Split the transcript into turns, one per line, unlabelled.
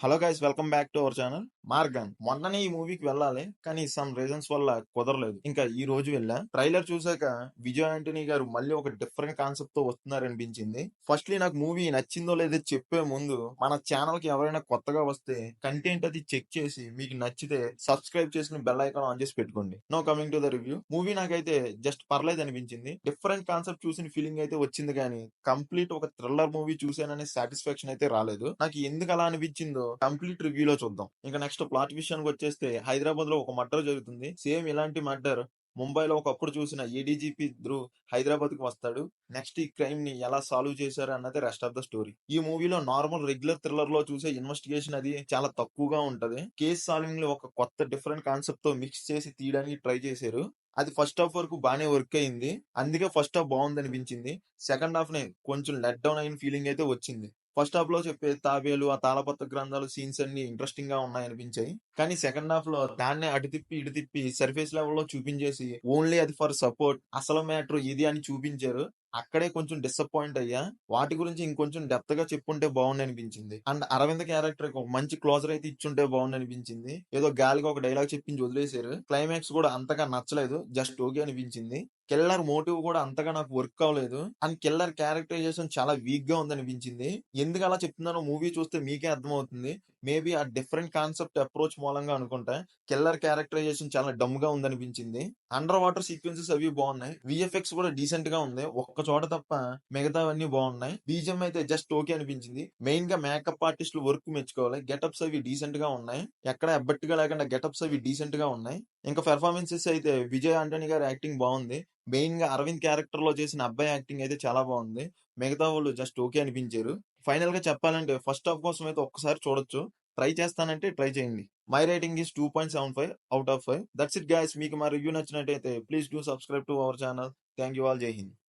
Hello guys, welcome back to our channel. Maargan మొన్ననే ఈ మూవీకి వెళ్ళాలి, కానీ సమ్ రీజన్స్ వల్ల కుదరలేదు. ఇంకా ఈ రోజు వెళ్ళా. ట్రైలర్ చూసాక విజయ్ ఆంటనీ గారు మళ్ళీ ఒక డిఫరెంట్ కాన్సెప్ట్ తో వస్తున్నారనిపించింది. ఫస్ట్లీ నాకు మూవీ నచ్చిందో లేదో చెప్పే ముందు మన ఛానల్ కి ఎవరైనా కొత్తగా వస్తే కంటెంట్ అది చెక్ చేసి మీకు నచ్చితే సబ్స్క్రైబ్ చేసుకుని బెల్ ఐకాన్ ఆన్ చేసి పెట్టుకోండి. Now coming to the review. Movie నాకైతే జస్ట్ పర్లేదు అనిపించింది. డిఫరెంట్ కాన్సెప్ట్ చూసిన ఫీలింగ్ అయితే వచ్చింది, కానీ కంప్లీట్ ఒక థ్రిల్లర్ మూవీ చూసాననే సాటిస్ఫాక్షన్ అయితే రాలేదు. నాకు ఎందుకు అలా అనిపించిందో కంప్లీట్ రివ్యూలో చూద్దాం. ఇంకా నెక్స్ట్ ప్లాట్ విషయానికి వచ్చేస్తే, హైదరాబాద్ లో ఒక మర్డర్ జరుగుతుంది. సేమ్ ఇలాంటి మర్డర్ ముంబైలో ఒకప్పుడు చూసిన ఏడీజీపీ ధ్రువ్ హైదరాబాద్ కి వస్తాడు. నెక్స్ట్ ఈ క్రైమ్ ని ఎలా సాల్వ్ చేశారు అన్నది రెస్ట్ ఆఫ్ ద స్టోరీ. ఈ మూవీలో నార్మల్ రెగ్యులర్ థ్రిల్లర్ లో చూసే ఇన్వెస్టిగేషన్ అది చాలా తక్కువగా ఉంటది. కేస్ సాల్వింగ్ లో ఒక కొత్త డిఫరెంట్ కాన్సెప్ట్ తో మిక్స్ చేసి తీయడానికి ట్రై చేశారు. అది ఫస్ట్ హాఫ్ వరకు బాగానే వర్క్ అయింది. అందుకే ఫస్ట్ హాఫ్ బాగుంది అనిపించింది. సెకండ్ హాఫ్ ని కొంచెం లెట్ డౌన్ అయిన ఫీలింగ్ అయితే వచ్చింది. ఫస్ట్ హాఫ్ లో చెప్పే తాబేలు, ఆ తాళపత్ర గ్రంథాలు సీన్స్ అన్ని ఇంట్రెస్టింగ్ గా ఉన్నాయి అనిపించాయి. కానీ సెకండ్ హాఫ్ లో దాన్నే అటు తిప్పి ఇటు తిప్పి సర్ఫేస్ లెవెల్ లో చూపించేసి ఓన్లీ అది ఫర్ సపోర్ట్, అసలు మ్యాటర్ ఇది అని చూపించారు. అక్కడే కొంచెం డిసప్పాయింట్ అయ్యా. వాటి గురించి ఇంకొంచెం డెప్త్ గా చెప్పుంటే బాగుంది అనిపించింది. అండ్ అరవింద్ క్యారెక్టర్ ఒక మంచి క్లోజర్ అయితే ఇచ్చుంటే బాగుంది అనిపించింది. ఏదో గాలిగా ఒక డైలాగ్ చెప్పించి వదిలేశారు. క్లైమాక్స్ కూడా అంతగా నచ్చలేదు, జస్ట్ ఓకే అనిపించింది. కిల్లర్ మోటివ్ కూడా అంతగా నాకు వర్క్ అవ్వలేదు. అండ్ కిల్లర్ క్యారెక్టరైజేషన్ చాలా వీక్ గా ఉందనిపించింది. ఎందుకు అలా చెప్తున్నానో మూవీ చూస్తే మీకే అర్థమవుతుంది. మేబీ ఆ డిఫరెంట్ కాన్సెప్ట్ అప్రోచ్ మూలంగా అనుకుంటా కిల్లర్ క్యారెక్టరైజేషన్ చాలా డమ్ గా ఉందనిపించింది. అండర్ వాటర్ సీక్వెన్సెస్ అవి బాగున్నాయి. విఎఫ్ఎక్స్ కూడా డీసెంట్ గా ఉంది, ఒక్క చోట తప్ప మిగతావన్నీ బాగున్నాయి. బీజిఎం అయితే జస్ట్ ఓకే అనిపించింది. మెయిన్ గా మేకప్ ఆర్టిస్టులు వర్క్ మెచ్చుకోవాలి. గెటప్స్ అవి డీసెంట్ గా ఉన్నాయి. ఎక్కడ ఎబ్బట్టుగా లేకుండా గెటప్స్ అవి డీసెంట్ గా ఉన్నాయి. ఇంకా పెర్ఫార్మెన్సెస్ అయితే విజయ్ ఆంటనీ గారి యాక్టింగ్ బాగుంది. మెయిన్ గా అరవింద్ క్యారెక్టర్ లో చేసిన అబ్బాయి యాక్టింగ్ అయితే చాలా బాగుంది. మిగతా వాళ్ళు జస్ట్ ఓకే అనిపించారు. ఫైనల్ గా చెప్పాలంటే ఫస్ట్ హాఫ్ కోసం అయితే ఒక్కసారి చూడొచ్చు. ట్రై చేస్తానంటే ట్రై చేయండి. My rating is 2.75 out of 5. That's it guys. మీకు మా రివ్యూ నచ్చినట్టయితే please do subscribe to our channel. Thank you all. జై హింద్.